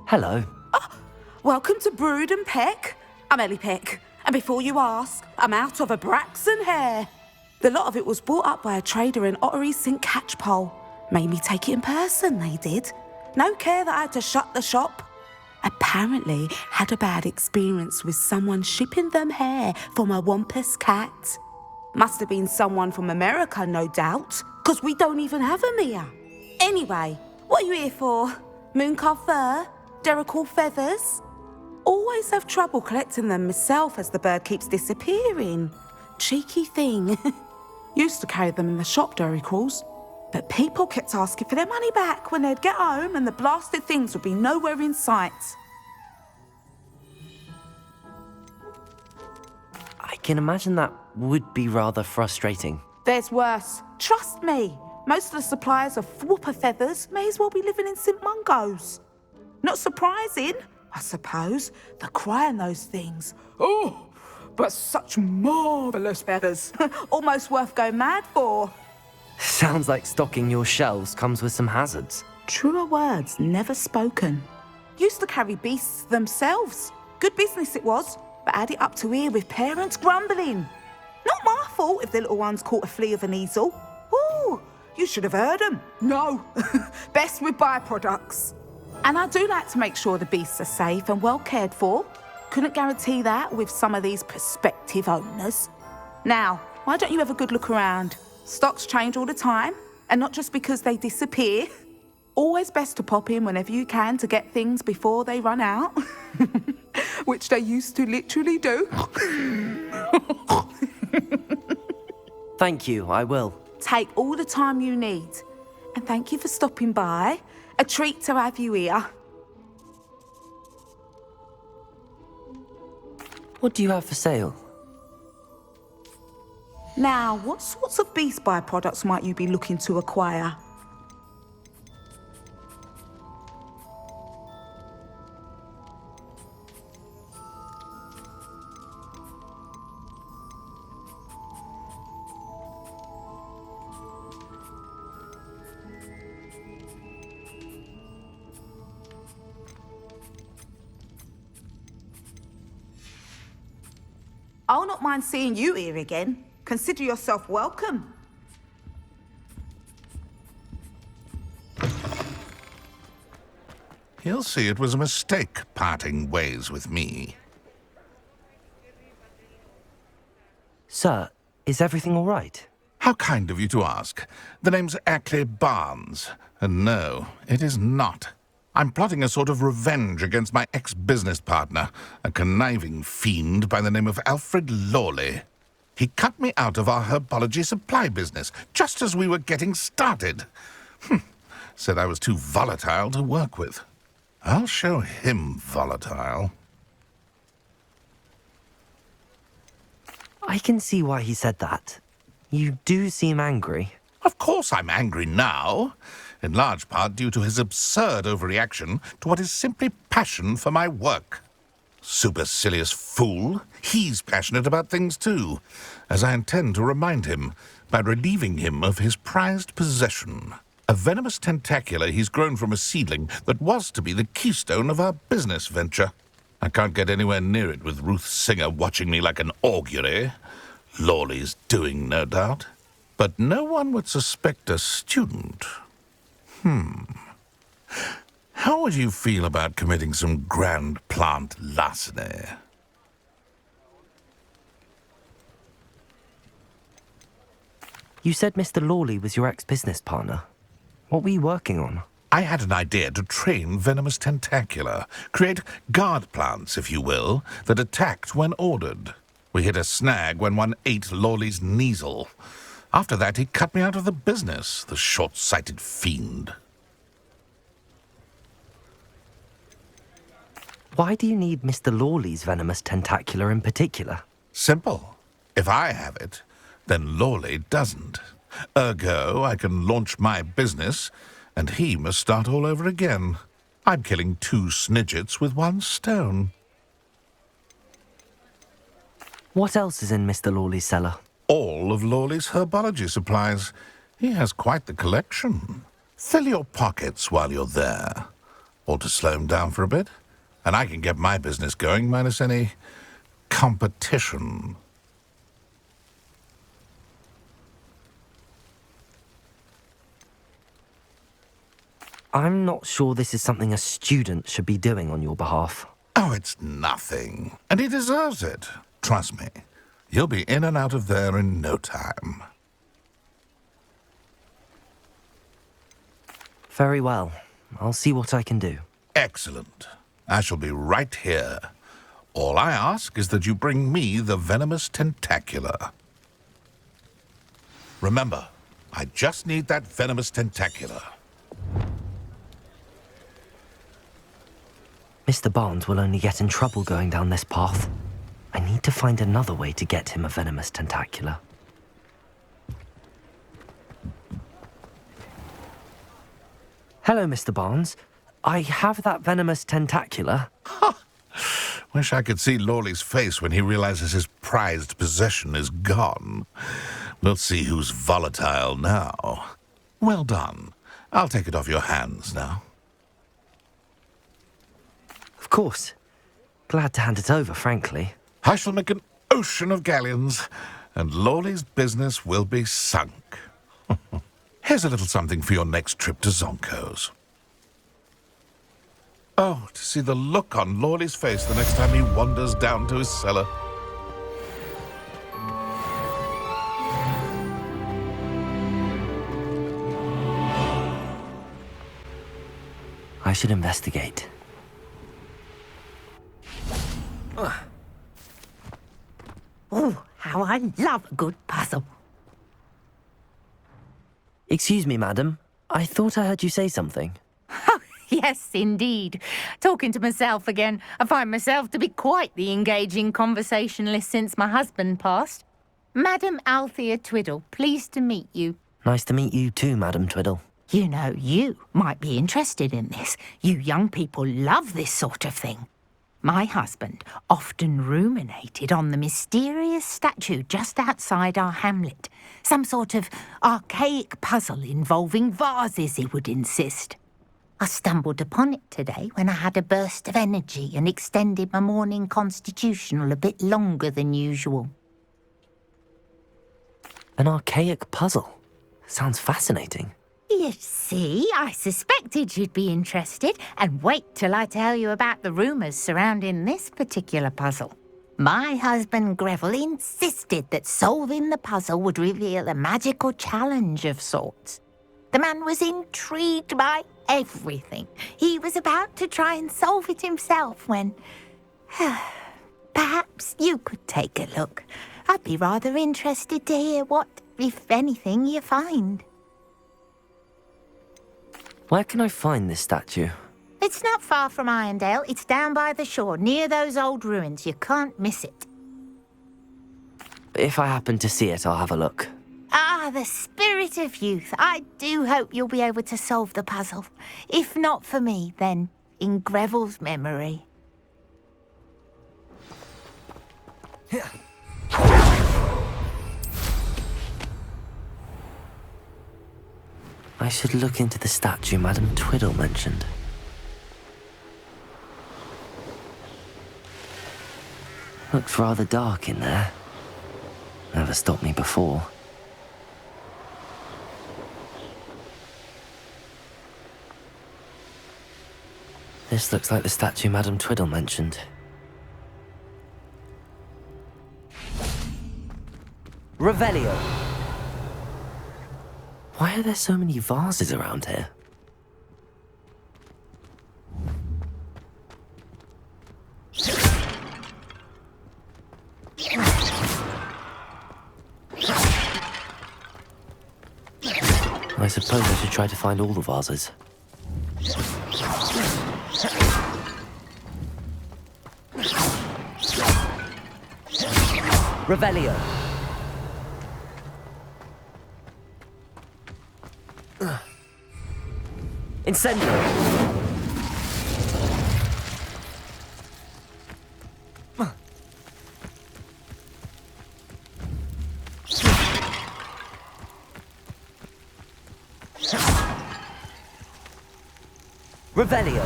Hello. Welcome to Brood and Peck. I'm Ellie Peck, and before you ask, I'm out of a Braxton hair. The lot of it was bought up by a trader in Ottery St Catchpole. Made me take it in person, they did. No care that I had to shut the shop. Apparently had a bad experience with someone shipping them hair from a Wampus cat. Must have been someone from America, no doubt, because we don't even have them here. Anyway, what are you here for? Mooncar fur? Derrickle feathers? Always have trouble collecting them myself as the bird keeps disappearing. Cheeky thing. Used to carry them in the shop, Derricles. But people kept asking for their money back when they'd get home and the blasted things would be nowhere in sight. I can imagine that would be rather frustrating. There's worse. Trust me. Most of the suppliers of whooper feathers may as well be living in St Mungo's. Not surprising, I suppose, the cry on those things. Oh, but such marvellous feathers. Almost worth going mad for. Sounds like stocking your shelves comes with some hazards. Truer words never spoken. Used to carry beasts themselves. Good business it was, but had it up to here with parents grumbling. Not my fault if the little ones caught a flea of an easel. Ooh, you should have heard them. No, best with byproducts. And I do like to make sure the beasts are safe and well cared for. Couldn't guarantee that with some of these prospective owners. Now, why don't you have a good look around? Stocks change all the time, and not just because they disappear. Always best to pop in whenever you can to get things before they run out. Which they used to literally do. Thank you, I will. Take all the time you need. And thank you for stopping by. A treat to have you here. What do you have for sale? Now, what sorts of beast byproducts might you be looking to acquire? I'll not mind seeing you here again. Consider yourself welcome. He'll see it was a mistake parting ways with me. Sir, is everything all right? How kind of you to ask. The name's Ackley Barnes. And no, it is not. I'm plotting a sort of revenge against my ex-business partner, a conniving fiend by the name of Alfred Lawley. He cut me out of our herbology supply business, just as we were getting started. Said I was too volatile to work with. I'll show him volatile. I can see why he said that. You do seem angry. Of course I'm angry now, in large part due to his absurd overreaction to what is simply passion for my work. Supercilious fool. He's passionate about things too, as I intend to remind him by relieving him of his prized possession. A venomous tentacula he's grown from a seedling that was to be the keystone of our business venture. I can't get anywhere near it with Ruth Singer watching me like an augury. Lawley's doing, no doubt. But no one would suspect a student. How would you feel about committing some grand plant larceny? You said Mr. Lawley was your ex-business partner. What were you working on? I had an idea to train venomous tentacula, create guard plants, if you will, that attacked when ordered. We hit a snag when one ate Lawley's Kneasel. After that, he cut me out of the business, the short-sighted fiend. Why do you need Mr. Lawley's venomous tentacula in particular? Simple. If I have it, then Lawley doesn't. Ergo, I can launch my business, and he must start all over again. I'm killing 2 snidgets with 1 stone. What else is in Mr. Lawley's cellar? All of Lawley's herbology supplies. He has quite the collection. Fill your pockets while you're there. or to slow him down for a bit, and I can get my business going minus any competition. I'm not sure this is something a student should be doing on your behalf. Oh, it's nothing. And he deserves it. Trust me. You'll be in and out of there in no time. Very well. I'll see what I can do. Excellent. I shall be right here. All I ask is that you bring me the venomous tentacular. Remember, I just need that venomous tentacular. Mr. Barnes will only get in trouble going down this path. I need to find another way to get him a venomous tentacular. Hello, Mr. Barnes. I have that venomous tentacular. Wish I could see Lawley's face when he realizes his prized possession is gone. We'll see who's volatile now. Well done. I'll take it off your hands now. Of course. Glad to hand it over, frankly. I shall make an ocean of galleons, and Lawley's business will be sunk. Here's a little something for your next trip to Zonko's. Oh, to see the look on Lawley's face the next time he wanders down to his cellar. I should investigate. Oh, how I love a good puzzle. Excuse me, madam. I thought I heard you say something. Oh, yes, indeed. Talking to myself again. I find myself to be quite the engaging conversationalist since my husband passed. Madam Althea Twiddle, pleased to meet you. Nice to meet you too, Madam Twiddle. You know, you might be interested in this. You young people love this sort of thing. My husband often ruminated on the mysterious statue just outside our hamlet. Some sort of archaic puzzle involving vases, he would insist. I stumbled upon it today when I had a burst of energy and extended my morning constitutional a bit longer than usual. An archaic puzzle. Sounds fascinating. You see, I suspected you'd be interested, and wait till I tell you about the rumours surrounding this particular puzzle. My husband Greville insisted that solving the puzzle would reveal a magical challenge of sorts. The man was intrigued by everything. He was about to try and solve it himself when... Perhaps you could take a look. I'd be rather interested to hear what, if anything, you find. Where can I find this statue? It's not far from Irondale. It's down by the shore, near those old ruins. You can't miss it. If I happen to see it, I'll have a look. Ah, the spirit of youth. I do hope you'll be able to solve the puzzle. If not for me, then in Greville's memory. I should look into the statue Madam Twiddle mentioned. Looks rather dark in there. Never stopped me before. This looks like the statue Madam Twiddle mentioned. Revelio! Why are there so many vases around here? I suppose I should try to find all the vases. Revelio! Incendio! Revelio!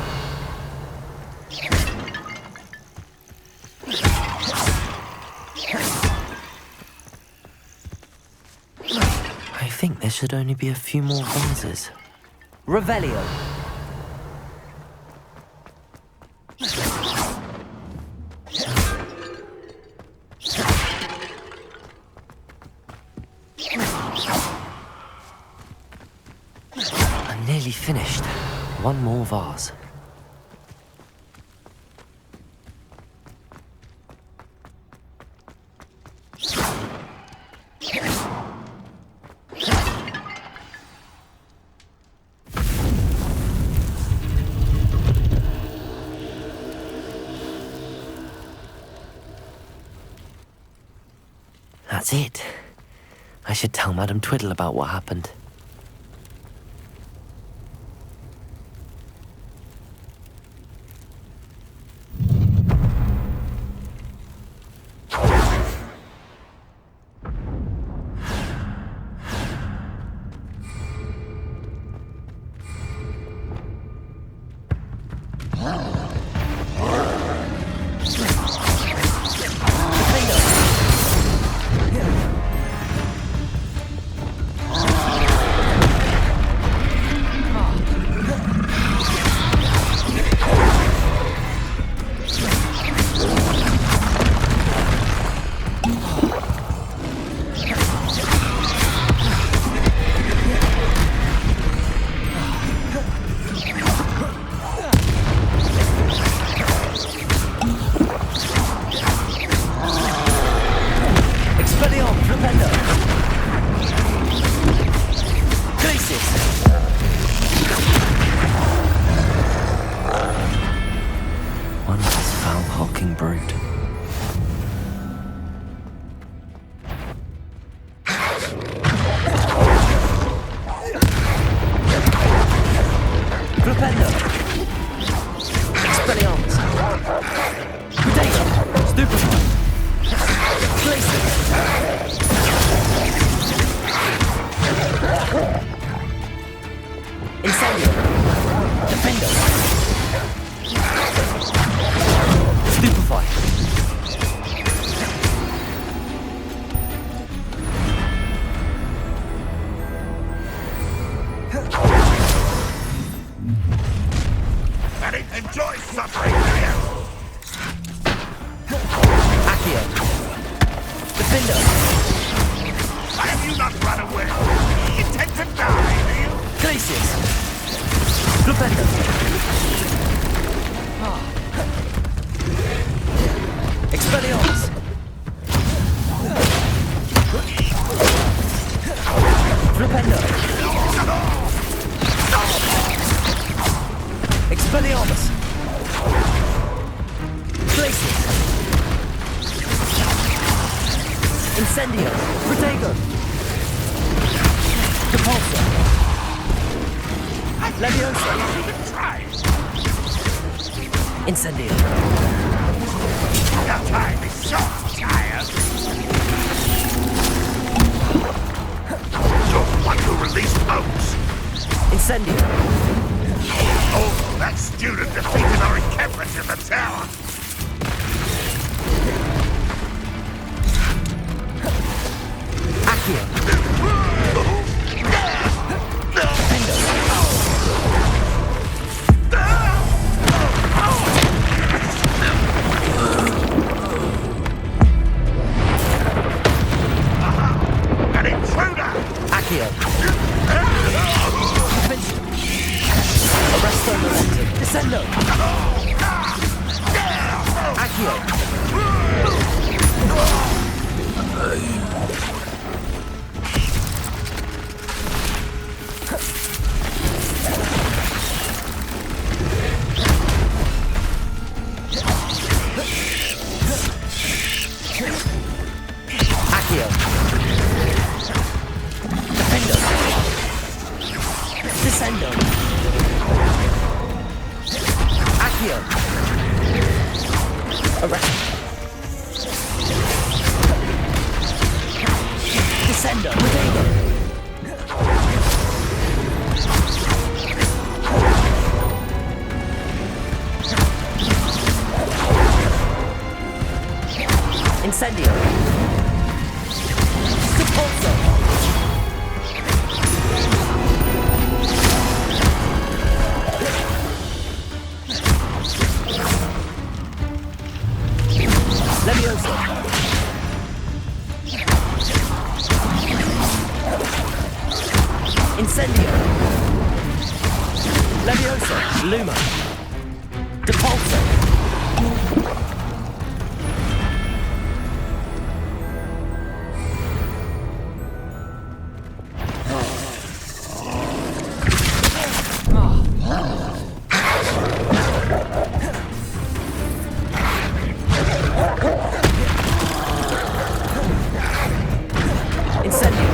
I think there should only be a few more vases. Revelio. I'm nearly finished. One more vase. That's it. I should tell Madame Twiddle about what happened. Enjoy suffering, will you? Accio. Defender. Have you not run away? You intend to die, do you? Glacius. Defender. Expelliarmus. Flipendo. Expelliarmus. Glacius. Incendio. Protego. Depulsor. Leviosa. Incendio. Your time is short, child. You're the one who released Oaks. Incendio. Oh, that student defeated our encampment in the tower. Accio. An intruder! Accio. Arresto Momentum. Descendo. Accio. Accio. Defendo. Descendo. Accio. Arrest. Descendo. Protego. Incendio. Depulso. Levioso. Incendio. Levioso. Luma. Depulso. Incendio.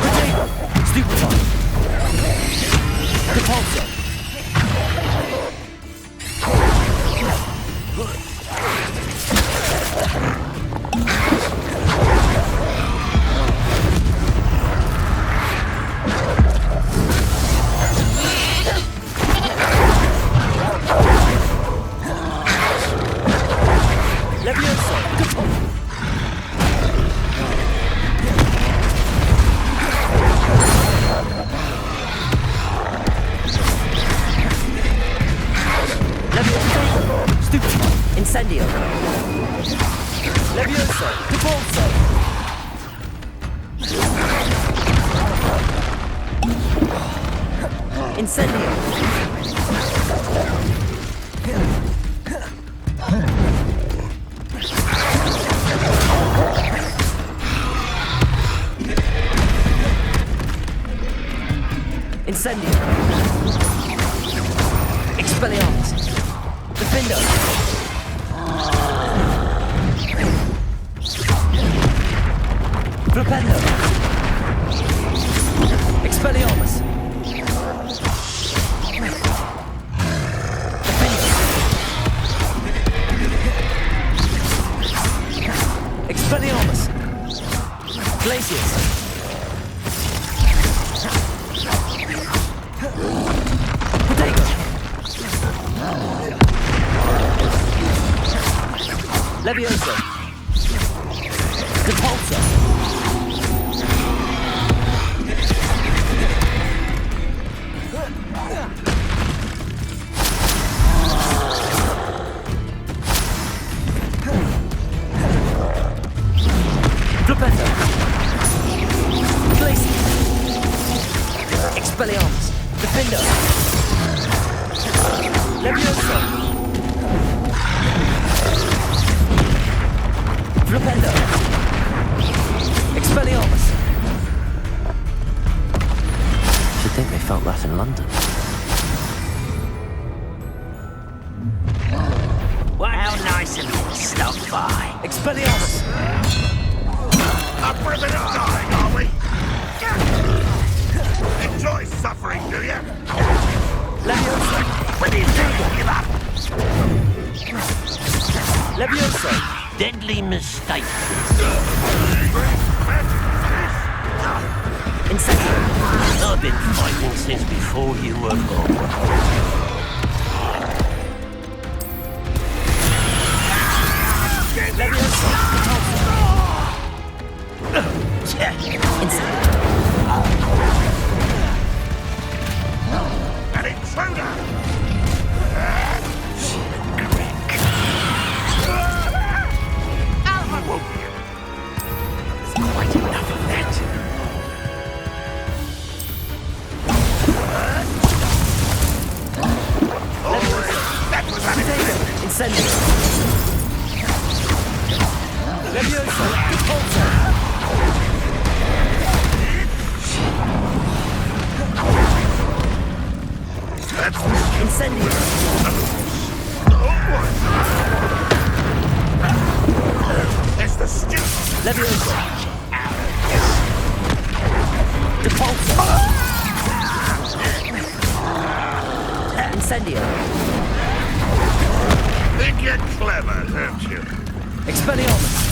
Potato. Stupefy. Depulso. Levioso. Stupefy. Incendio. Levioso. Depulso. Incendio. Incendio. Expelliarmus. Defendo. Flipendo. Expelliarmus. Defendo. Expelliarmus. Glacius. Potato. Levioso. Depulso. Flipendo. Glacius. Expelliarmus. Defendo. Levioso. Flipendo. Expelliarmus. You'd think they felt that in London. How nice of you to stop by. Expelliarmus. Up for a bit of dying, are we? Enjoy suffering, do you? Levioso. What do you do? Give up. Levioso. Deadly mistake. Incendio. I've been fighting since before you were born. Levioso. Incendio. An intruder! Quite enough of that. That was unexpected! Incendio. Levioso. Depulso. That's Incendio. it's the stupid! Levioso. Depulso. Incendio. Think you're clever, don't you? Expelliarmus.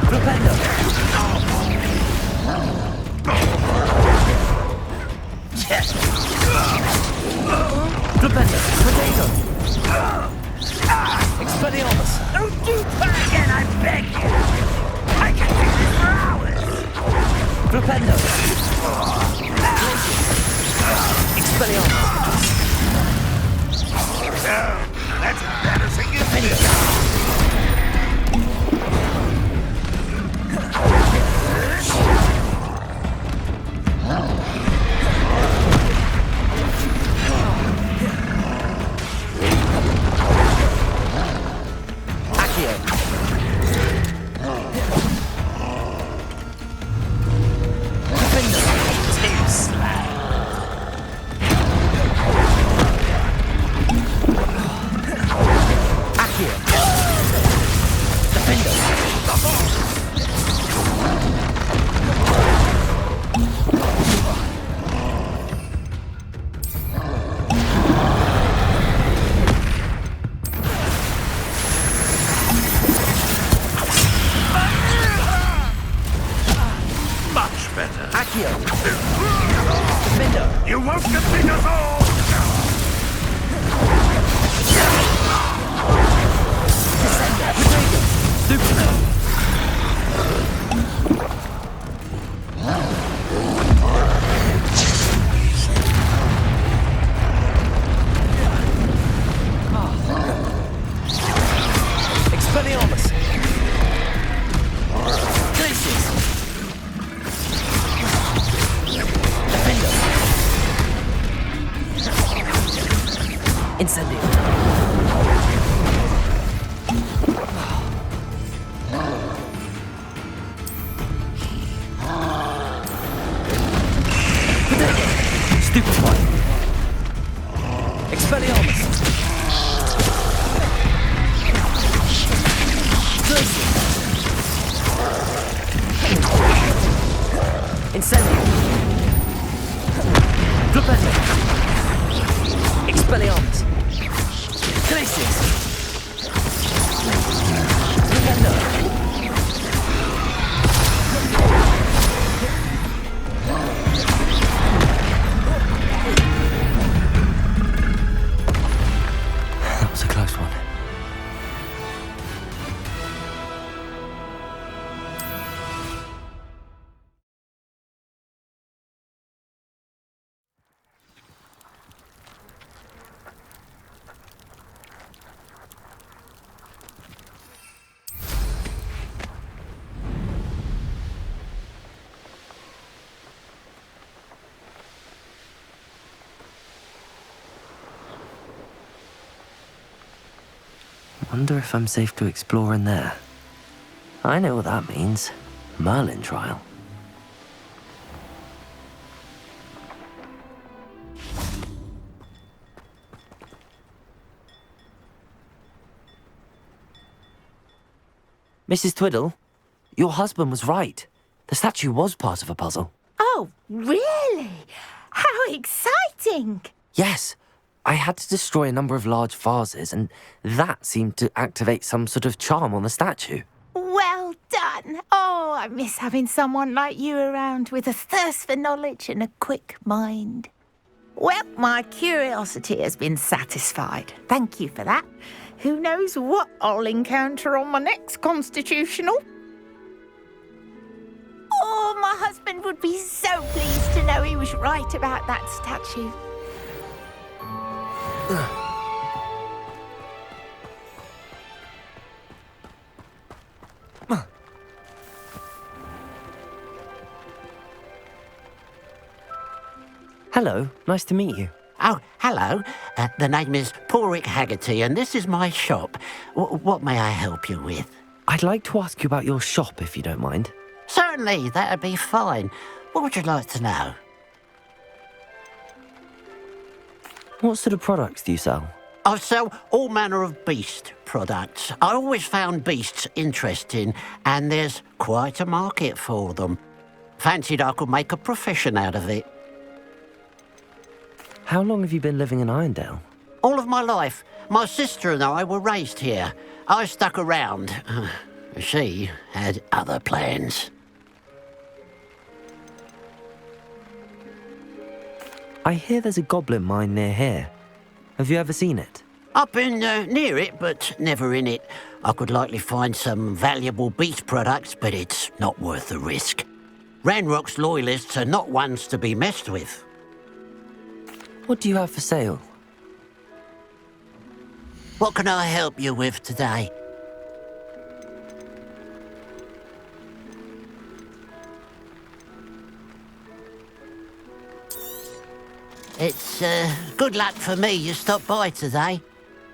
Flipendo. Flipendo. Potato. You won't defeat us all! Expelliarmus! Glacius! Defender! Incendio! Stupefy! Expelliarmus! Incendio! Flipendo! Expelliarmus! Glacius! Flipendo! That was a close one. Wonder if I'm safe to explore in there. I know what that means. Merlin trial. Mrs. Twiddle, your husband was right. The statue was part of a puzzle. Oh, really? How exciting! Yes, I had to destroy a number of large vases, and that seemed to activate some sort of charm on the statue. Well done. Oh, I miss having someone like you around with a thirst for knowledge and a quick mind. Well, my curiosity has been satisfied. Thank you for that. Who knows what I'll encounter on my next constitutional? Oh, my husband would be so pleased to know he was right about that statue. Hello, nice to meet you. Oh, hello. The name is Porrick Haggerty, and this is my shop. What may I help you with? I'd like to ask you about your shop, if you don't mind. Certainly, that'd be fine. What would you like to know? What sort of products do you sell? I sell all manner of beast products. I always found beasts interesting, and there's quite a market for them. Fancied I could make a profession out of it. How long have you been living in Irondale? All of my life. My sister and I were raised here. I stuck around. She had other plans. I hear there's a goblin mine near here. Have you ever seen it? I've been near it, but never in it. I could likely find some valuable beast products, but it's not worth the risk. Ranrock's loyalists are not ones to be messed with. What do you have for sale? What can I help you with today? It's good luck for me you stopped by today.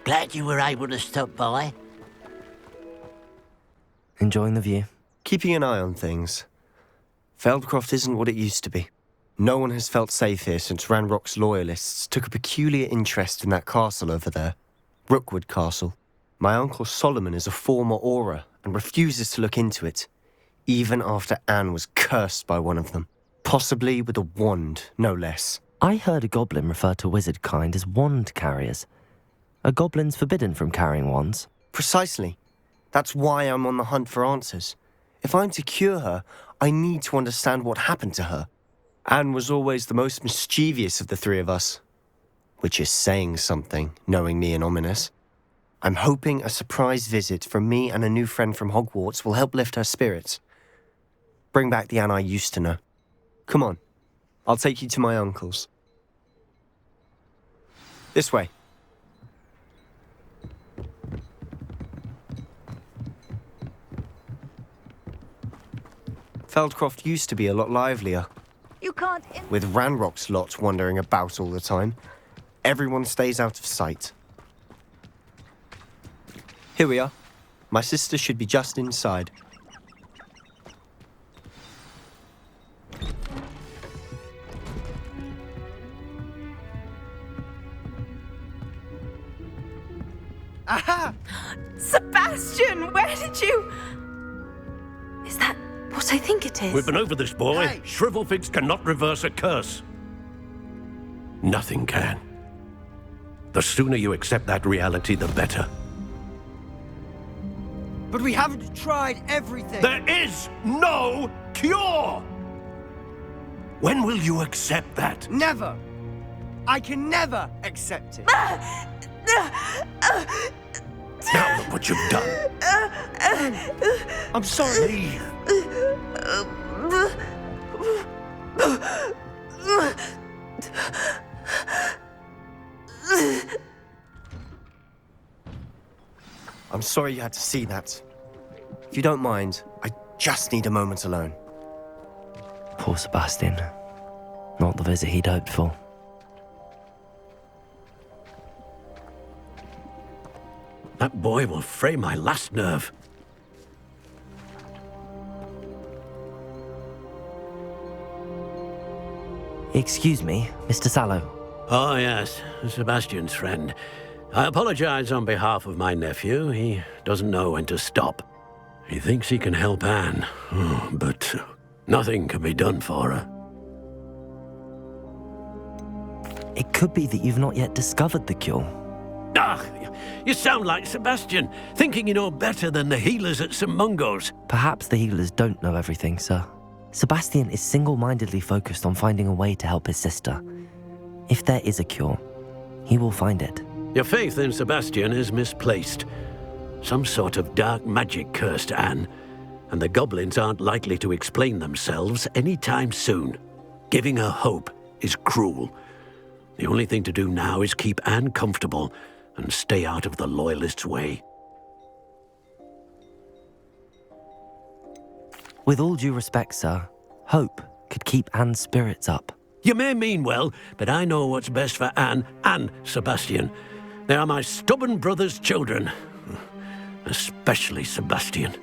Glad you were able to stop by. Enjoying the view? Keeping an eye on things. Feldcroft isn't what it used to be. No one has felt safe here since Ranrock's loyalists took a peculiar interest in that castle over there. Rookwood Castle. My uncle Solomon is a former Auror and refuses to look into it, even after Anne was cursed by one of them. Possibly with a wand, no less. I heard a goblin refer to wizard kind as wand carriers. Are goblins forbidden from carrying wands? Precisely. That's why I'm on the hunt for answers. If I'm to cure her, I need to understand what happened to her. Anne was always the most mischievous of the three of us, which is saying something, knowing me and Ominous. I'm hoping a surprise visit from me and a new friend from Hogwarts will help lift her spirits. Bring back the Anne I used to know. Come on, I'll take you to my uncle's. This way. Feldcroft used to be a lot livelier. You can't... With Ranrock's lot wandering about all the time, everyone stays out of sight. Here we are. My sister should be just inside. Aha! Sebastian, where did you... Is that what I think it is? We've been over this, boy. Hey. Shrivelfigs cannot reverse a curse. Nothing can. The sooner you accept that reality, the better. But we haven't tried everything. There is no cure! When will you accept that? Never. I can never accept it. Now look what you've done. I'm sorry. Leave. I'm sorry you had to see that. If you don't mind, I just need a moment alone. Poor Sebastian. Not the visit he'd hoped for. That boy will fray my last nerve. Excuse me, Mr. Sallow. Oh, yes, Sebastian's friend. I apologize on behalf of my nephew. He doesn't know when to stop. He thinks he can help Anne, but nothing can be done for her. It could be that you've not yet discovered the cure. Ah, you sound like Sebastian, thinking you know better than the healers at St. Mungo's. Perhaps the healers don't know everything, sir. Sebastian is single-mindedly focused on finding a way to help his sister. If there is a cure, he will find it. Your faith in Sebastian is misplaced. Some sort of dark magic cursed Anne, and the goblins aren't likely to explain themselves anytime soon. Giving her hope is cruel. The only thing to do now is keep Anne comfortable and stay out of the Loyalists' way. With all due respect, sir, hope could keep Anne's spirits up. You may mean well, but I know what's best for Anne and Sebastian. They are my stubborn brother's children. Especially Sebastian.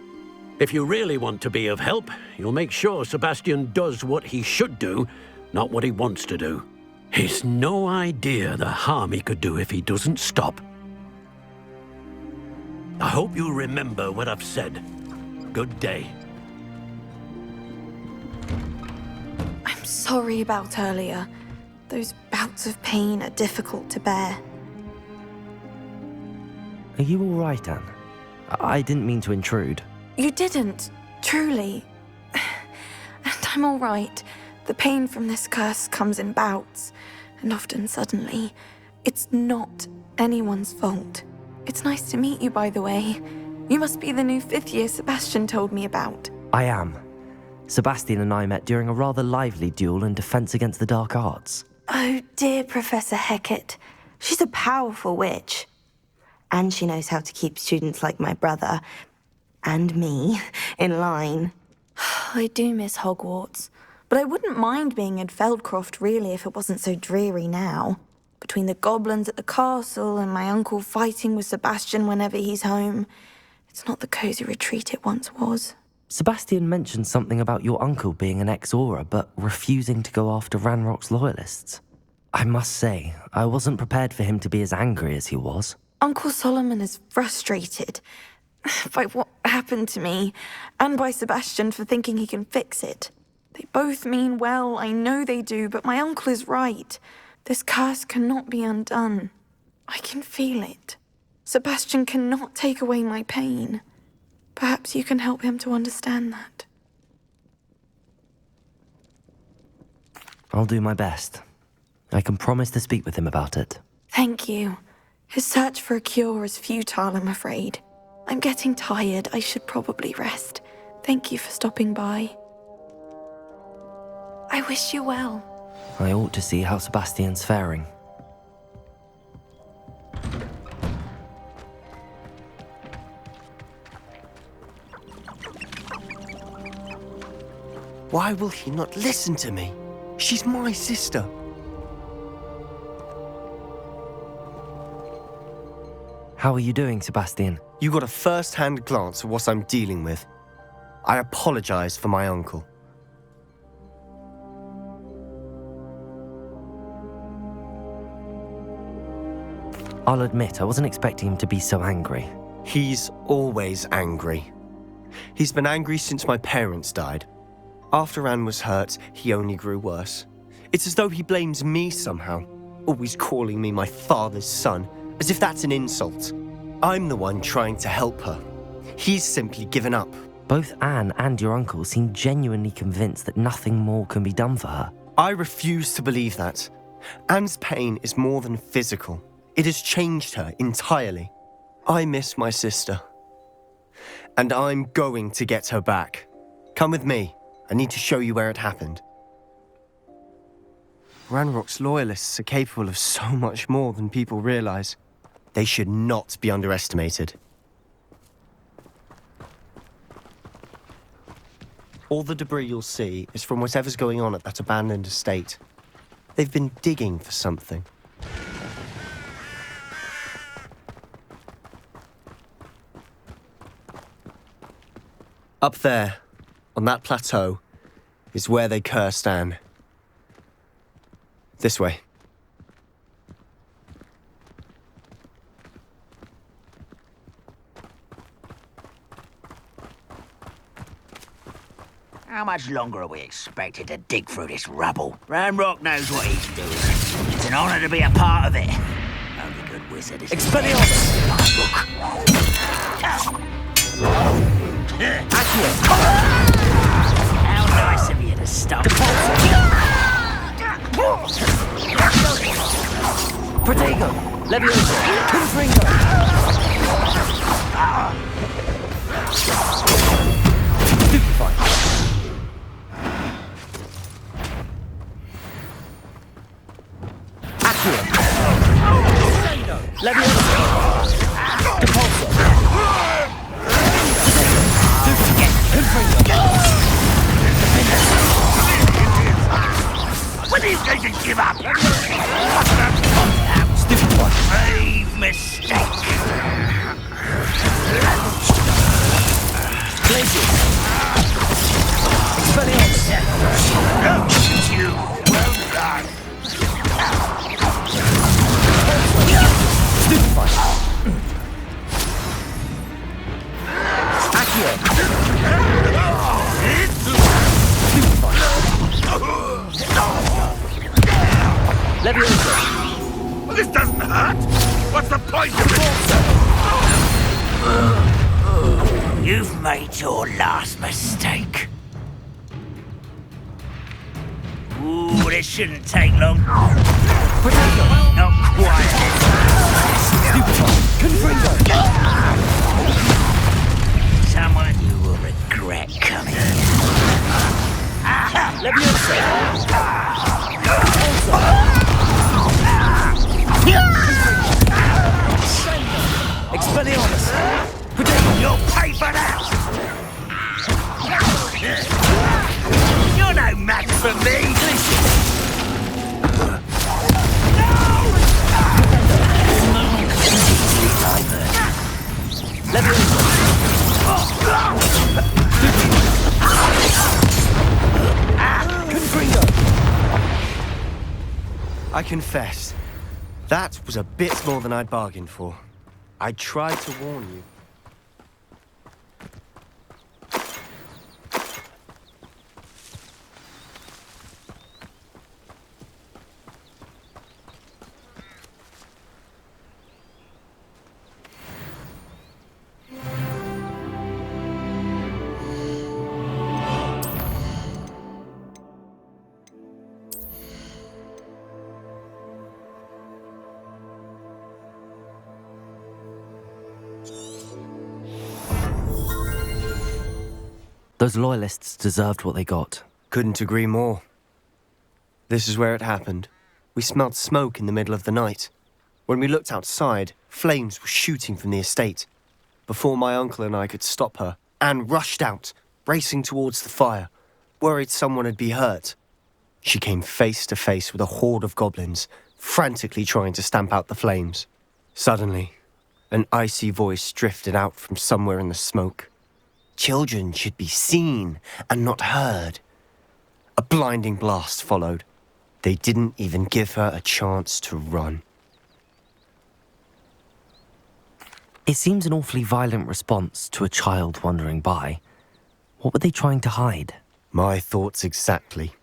If you really want to be of help, you'll make sure Sebastian does what he should do, not what he wants to do. He's no idea the harm he could do if he doesn't stop. I hope you remember what I've said. Good day. I'm sorry about earlier. Those bouts of pain are difficult to bear. Are you all right, Anne? I didn't mean to intrude. You didn't, truly. And I'm all right. The pain from this curse comes in bouts, and often suddenly. It's not anyone's fault. It's nice to meet you, by the way. You must be the new fifth-year Sebastian told me about. I am. Sebastian and I met during a rather lively duel in defense against the dark arts. Oh, dear Professor Hecat. She's a powerful witch. And she knows how to keep students like my brother, and me, in line. I do miss Hogwarts, but I wouldn't mind being in Feldcroft, really, if it wasn't so dreary now. Between the goblins at the castle and my uncle fighting with Sebastian whenever he's home, it's not the cosy retreat it once was. Sebastian mentioned something about your uncle being an ex-Auror, but refusing to go after Ranrock's Loyalists. I must say, I wasn't prepared for him to be as angry as he was. Uncle Solomon is frustrated by what happened to me, and by Sebastian for thinking he can fix it. They both mean well, I know they do, but my uncle is right. This curse cannot be undone. I can feel it. Sebastian cannot take away my pain. Perhaps you can help him to understand that. I'll do my best. I can promise to speak with him about it. Thank you. His search for a cure is futile, I'm afraid. I'm getting tired. I should probably rest. Thank you for stopping by. I wish you well. I ought to see how Sebastian's faring. Why will he not listen to me? She's my sister. How are you doing, Sebastian? You got a first-hand glance at what I'm dealing with. I apologize for my uncle. I'll admit, I wasn't expecting him to be so angry. He's always angry. He's been angry since my parents died. After Anne was hurt, he only grew worse. It's as though he blames me somehow, always calling me my father's son, as if that's an insult. I'm the one trying to help her. He's simply given up. Both Anne and your uncle seem genuinely convinced that nothing more can be done for her. I refuse to believe that. Anne's pain is more than physical. It has changed her entirely. I miss my sister. And I'm going to get her back. Come with me. I need to show you where it happened. Ranrock's loyalists are capable of so much more than people realize. They should not be underestimated. All the debris you'll see is from whatever's going on at that abandoned estate. They've been digging for something. Up there, on that plateau, is where they cursed Anne. This way. How much longer are we expected to dig through this rubble? Ranrock knows what he's doing. It's an honor to be a part of it. Only good wizard is... Expelliarmus! How nice of you to stop. Protego! Leviosa! Confringo! Stupefy! Accio! Leviosa! Depulso! When are you going to give up? Grave mistake. Glacius! Expelliarmus! You, well done. Stupefy! Accio! Stupefy! Leviosa! Well, this doesn't hurt. What's the point of it? You've made your last mistake. Ooh, this shouldn't take long. Not quite. Stupefy! Confringo! Someone you will regret coming here. Leviosa! Expelliarmus! You'll pay for that! You're no match for me! I confess, that was a bit more than I'd bargained for. I tried to warn you. Those loyalists deserved what they got. Couldn't agree more. This is where it happened. We smelled smoke in the middle of the night. When we looked outside, flames were shooting from the estate. Before my uncle and I could stop her, Anne rushed out, racing towards the fire, worried someone had been hurt. She came face to face with a horde of goblins, frantically trying to stamp out the flames. Suddenly, an icy voice drifted out from somewhere in the smoke. Children should be seen and not heard. A blinding blast followed. They didn't even give her a chance to run. It seems an awfully violent response to a child wandering by. What were they trying to hide? My thoughts exactly.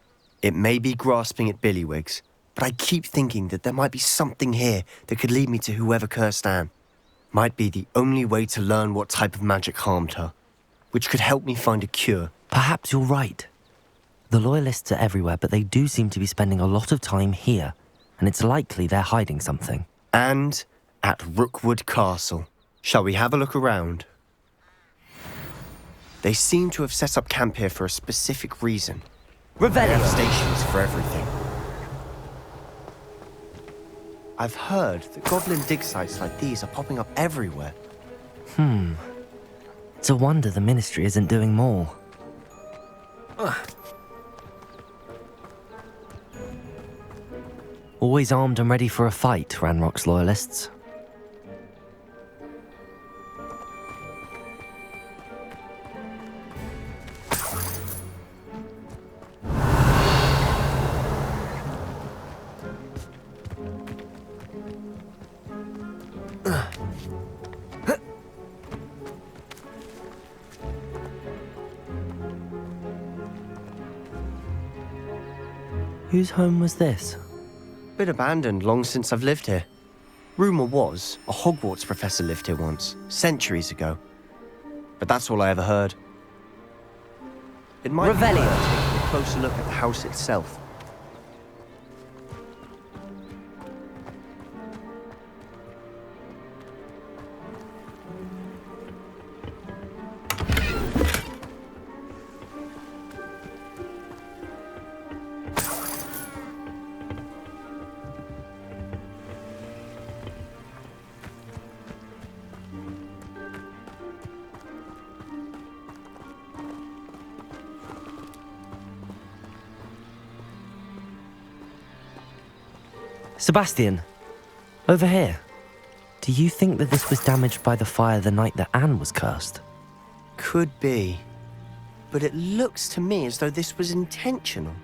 It may be grasping at billywhigs, but I keep thinking that there might be something here that could lead me to whoever cursed Anne. Might be the only way to learn what type of magic harmed her, which could help me find a cure. Perhaps you're right. The Loyalists are everywhere, but they do seem to be spending a lot of time here, and it's likely they're hiding something. And at Rookwood Castle. Shall we have a look around? They seem to have set up camp here for a specific reason. They have stations for everything. I've heard that goblin dig sites like these are popping up everywhere. It's a wonder the Ministry isn't doing more. Always armed and ready for a fight, Ranrock's Loyalists. Whose home was this? Been abandoned long since I've lived here. Rumour was a Hogwarts professor lived here once, centuries ago. But that's all I ever heard. It might be worth taking a closer look at the house itself. Sebastian, over here. Do you think that this was damaged by the fire the night that Anne was cursed? Could be. But it looks to me as though this was intentional.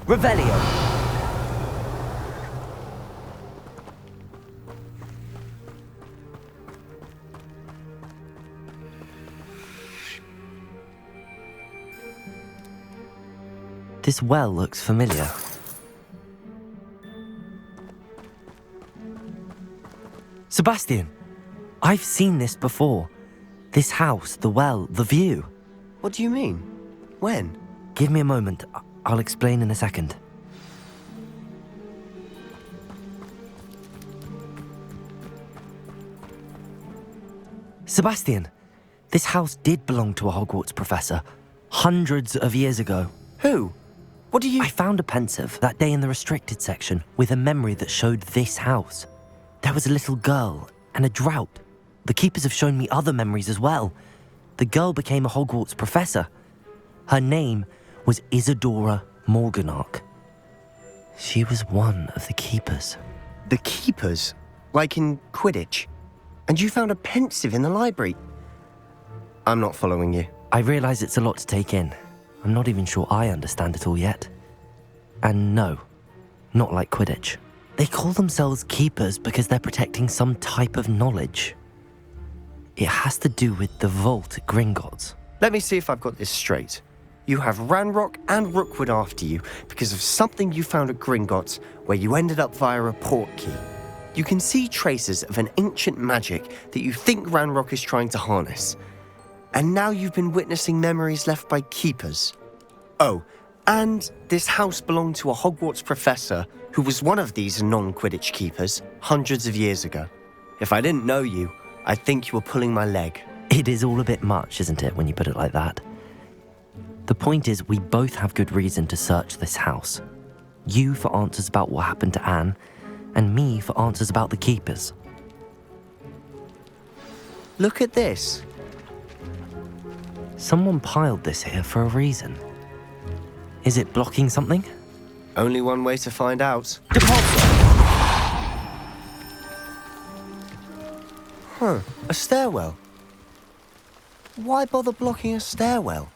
Revelio! This well looks familiar. Sebastian, I've seen this before. This house, the well, the view. What do you mean? When? Give me a moment. I'll explain in a second. Sebastian, this house did belong to a Hogwarts professor, hundreds of years ago. Who? What do you... I found a pensive that day in the restricted section with a memory that showed this house. There was a little girl and a drought. The keepers have shown me other memories as well. The girl became a Hogwarts professor. Her name was Isadora Morganach. She was one of the keepers. The keepers? Like in Quidditch? And you found a pensive in the library? I'm not following you. I realise it's a lot to take in. I'm not even sure I understand it all yet. And no, not like Quidditch. They call themselves keepers because they're protecting some type of knowledge. It has to do with the vault at Gringotts. Let me see if I've got this straight. You have Ranrock and Rookwood after you because of something you found at Gringotts where you ended up via a portkey. You can see traces of an ancient magic that you think Ranrock is trying to harness. And now you've been witnessing memories left by keepers. Oh, and this house belonged to a Hogwarts professor who was one of these non-Quidditch keepers hundreds of years ago. If I didn't know you, I think you were pulling my leg. It is all a bit much, isn't it, when you put it like that? The point is, we both have good reason to search this house. You for answers about what happened to Anne, and me for answers about the keepers. Look at this. Someone piled this here for a reason. Is it blocking something? Only one way to find out. Huh, a stairwell. Why bother blocking a stairwell?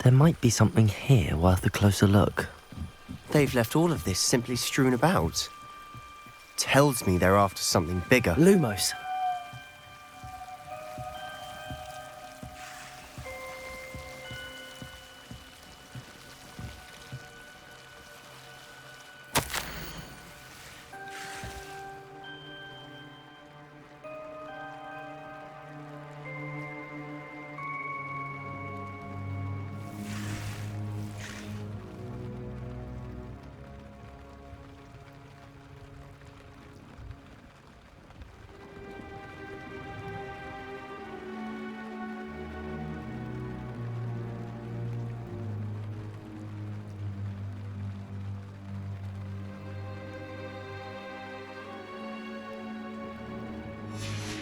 There might be something here worth a closer look. They've left all of this simply strewn about. Tells me they're after something bigger. Lumos.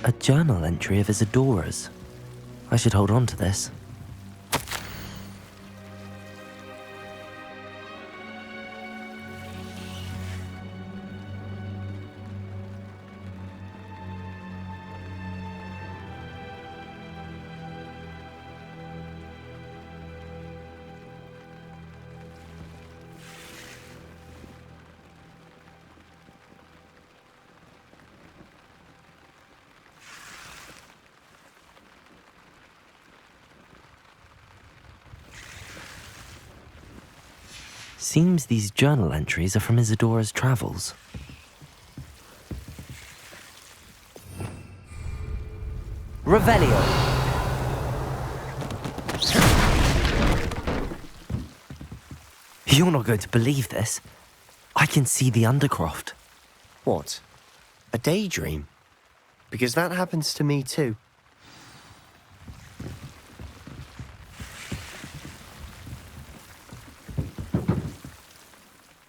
A journal entry of Isadora's. I should hold on to this. Seems these journal entries are from Isadora's travels. Revelio. You're not going to believe this. I can see the Undercroft. What? A daydream? Because that happens to me too.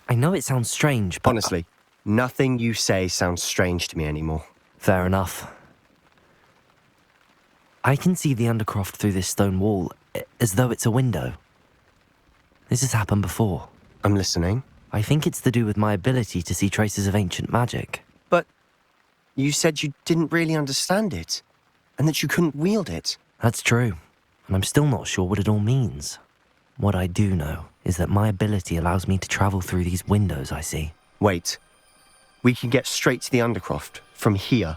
I know it sounds strange, but... Honestly, nothing you say sounds strange to me anymore. Fair enough. I can see the Undercroft through this stone wall, as though it's a window. This has happened before. I'm listening. I think it's to do with my ability to see traces of ancient magic. But you said you didn't really understand it, and that you couldn't wield it. That's true, and I'm still not sure what it all means. What I do know is that my ability allows me to travel through these windows I see. Wait. We can get straight to the Undercroft from here.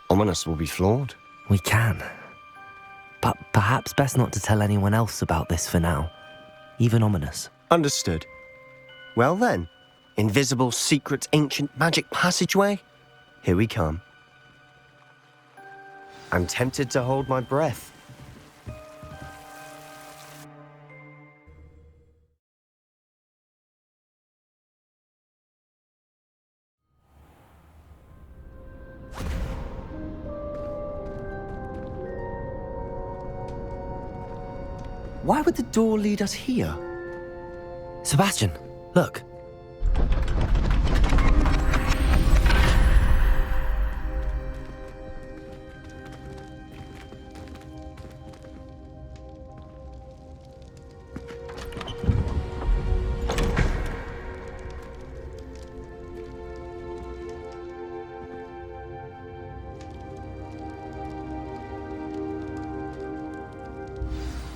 Ominous will be flawed. We can. But perhaps best not to tell anyone else about this for now. Even Ominous. Understood. Well then, invisible, secret, ancient magic passageway? Here we come. I'm tempted to hold my breath. Why would the door lead us here? Sebastian, look.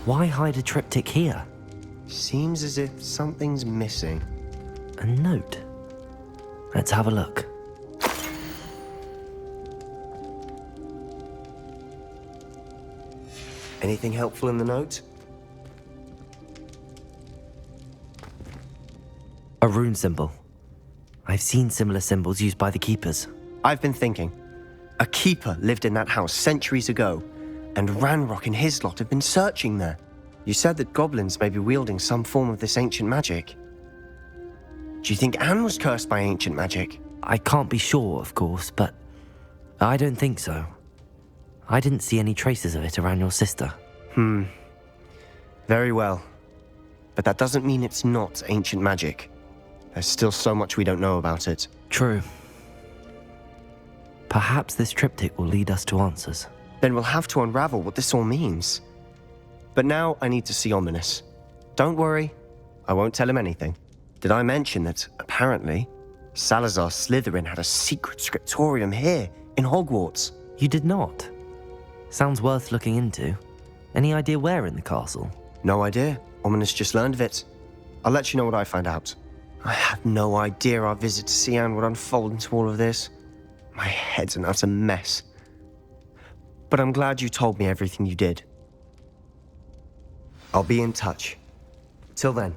Why hide a triptych here? Seems as if something's missing. A note. Let's have a look. Anything helpful in the note? A rune symbol. I've seen similar symbols used by the keepers. I've been thinking. A keeper lived in that house centuries ago, and Ranrock and his lot have been searching there. You said that goblins may be wielding some form of this ancient magic. Do you think Anne was cursed by ancient magic? I can't be sure, of course, but I don't think so. I didn't see any traces of it around your sister. Very well. But that doesn't mean it's not ancient magic. There's still so much we don't know about it. True. Perhaps this triptych will lead us to answers. Then we'll have to unravel what this all means. But now I need to see Ominous. Don't worry, I won't tell him anything. Did I mention that, apparently, Salazar Slytherin had a secret scriptorium here in Hogwarts? You did not. Sounds worth looking into. Any idea where in the castle? No idea. Ominous just learned of it. I'll let you know what I find out. I had no idea our visit to Cian would unfold into all of this. My head's an utter mess. But I'm glad you told me everything you did. I'll be in touch. Till then.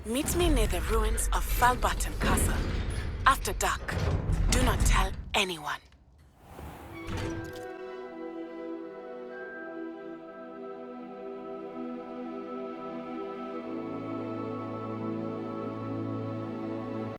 Meet me near the ruins of Falbottom Castle. After dark. Do not tell anyone.